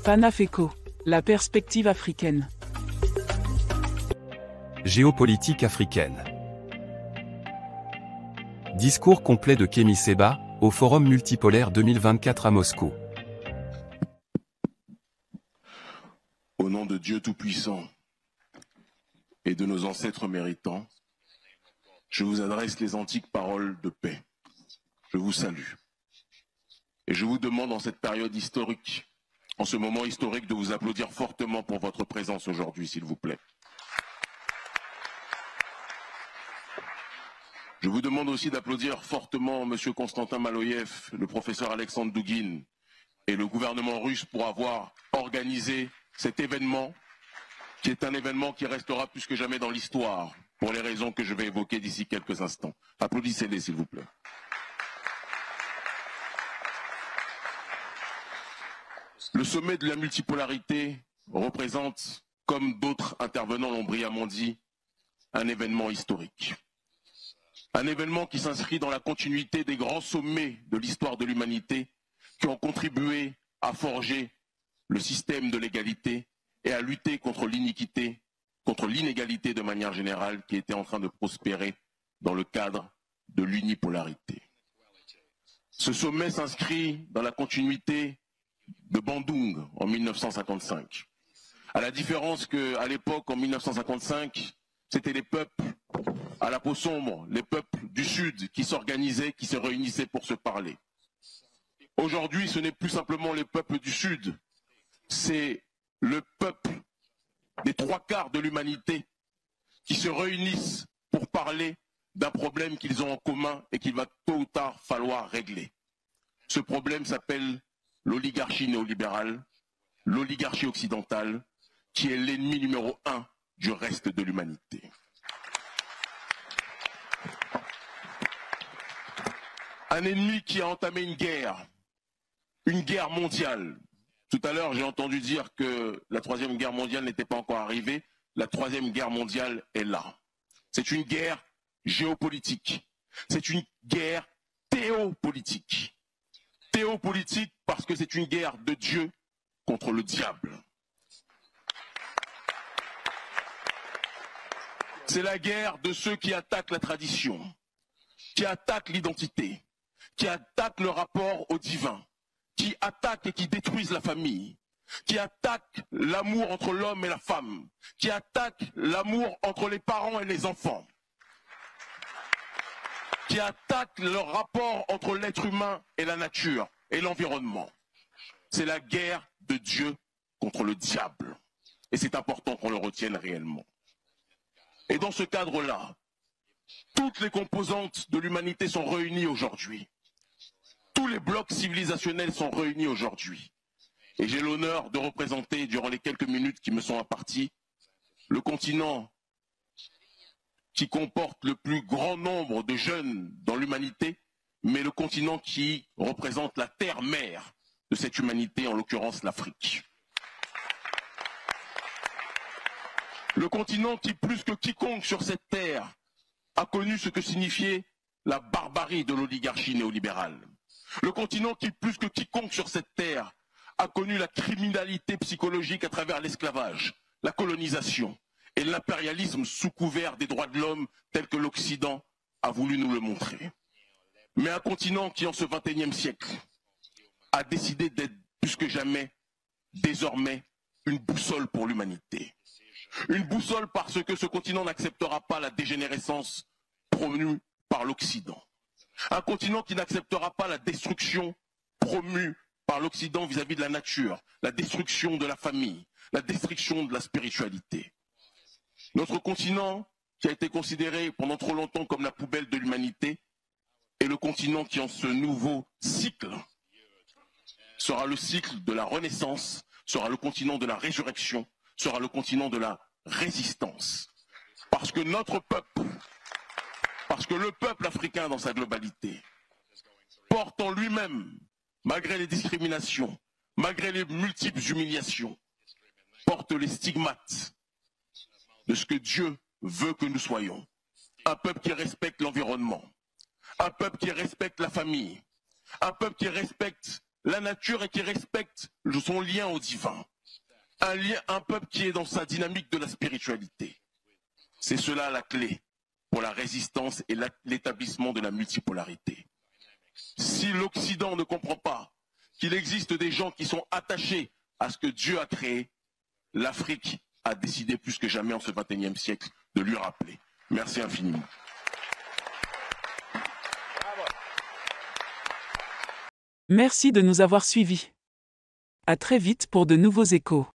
Panafrico, la perspective africaine. Géopolitique africaine. Discours complet de Kémy Séba, au Forum multipolaire 2024 à Moscou. Au nom de Dieu Tout-Puissant et de nos ancêtres méritants, je vous adresse les antiques paroles de paix. Je vous salue. Et je vous demande en cette période historique, en ce moment historique, de vous applaudir fortement pour votre présence aujourd'hui, s'il vous plaît. Je vous demande aussi d'applaudir fortement M. Konstantin Maloyev, le professeur Alexandre Douguine et le gouvernement russe pour avoir organisé cet événement, qui est un événement qui restera plus que jamais dans l'histoire, pour les raisons que je vais évoquer d'ici quelques instants. Applaudissez-les, s'il vous plaît. Le sommet de la multipolarité représente, comme d'autres intervenants l'ont brillamment dit, un événement historique. Un événement qui s'inscrit dans la continuité des grands sommets de l'histoire de l'humanité qui ont contribué à forger le système de l'égalité et à lutter contre l'iniquité, contre l'inégalité de manière générale qui était en train de prospérer dans le cadre de l'unipolarité. Ce sommet s'inscrit dans la continuité de Bandung en 1955. À la différence qu'à l'époque, en 1955, c'était les peuples à la peau sombre, les peuples du Sud qui s'organisaient, qui se réunissaient pour se parler. Aujourd'hui, ce n'est plus simplement les peuples du Sud, c'est le peuple des trois quarts de l'humanité qui se réunissent pour parler d'un problème qu'ils ont en commun et qu'il va tôt ou tard falloir régler. Ce problème s'appelle l'oligarchie néolibérale, l'oligarchie occidentale, qui est l'ennemi numéro 1 du reste de l'humanité. Un ennemi qui a entamé une guerre mondiale. Tout à l'heure, j'ai entendu dire que la Troisième Guerre mondiale n'était pas encore arrivée. La Troisième Guerre mondiale est là. C'est une guerre géopolitique. C'est une guerre théopolitique. Théopolitique parce que c'est une guerre de Dieu contre le diable. C'est la guerre de ceux qui attaquent la tradition, qui attaquent l'identité, qui attaquent le rapport au divin, qui attaquent et qui détruisent la famille, qui attaquent l'amour entre l'homme et la femme, qui attaquent l'amour entre les parents et les enfants, qui attaquent le rapport entre l'être humain et la nature et l'environnement. C'est la guerre de Dieu contre le diable. Et c'est important qu'on le retienne réellement. Et dans ce cadre-là, toutes les composantes de l'humanité sont réunies aujourd'hui. Tous les blocs civilisationnels sont réunis aujourd'hui. Et j'ai l'honneur de représenter, durant les quelques minutes qui me sont imparties, le continent qui comporte le plus grand nombre de jeunes dans l'humanité, mais le continent qui représente la terre-mère de cette humanité, en l'occurrence l'Afrique. Le continent qui, plus que quiconque sur cette terre, a connu ce que signifiait la barbarie de l'oligarchie néolibérale. Le continent qui, plus que quiconque sur cette terre, a connu la criminalité psychologique à travers l'esclavage, la colonisation et l'impérialisme sous couvert des droits de l'homme tel que l'Occident a voulu nous le montrer. Mais un continent qui, en ce XXIe siècle, a décidé d'être plus que jamais, désormais, une boussole pour l'humanité. Une boussole parce que ce continent n'acceptera pas la dégénérescence promue par l'Occident. Un continent qui n'acceptera pas la destruction promue par l'Occident vis-à-vis de la nature, la destruction de la famille, la destruction de la spiritualité. Notre continent, qui a été considéré pendant trop longtemps comme la poubelle de l'humanité, est le continent qui, en ce nouveau cycle, sera le cycle de la renaissance, sera le continent de la résurrection, sera le continent de la résistance. Parce que notre peuple, parce que le peuple africain dans sa globalité, porte en lui-même, malgré les discriminations, malgré les multiples humiliations, porte les stigmates de ce que Dieu veut que nous soyons. Un peuple qui respecte l'environnement, un peuple qui respecte la famille, un peuple qui respecte la nature et qui respecte son lien au divin. Un peuple qui est dans sa dynamique de la spiritualité. C'est cela la clé pour la résistance et l'établissement de la multipolarité. Si l'Occident ne comprend pas qu'il existe des gens qui sont attachés à ce que Dieu a créé, l'Afrique a décidé plus que jamais en ce XXIe siècle de lui rappeler. Merci infiniment. Merci de nous avoir suivis. À très vite pour de nouveaux échos.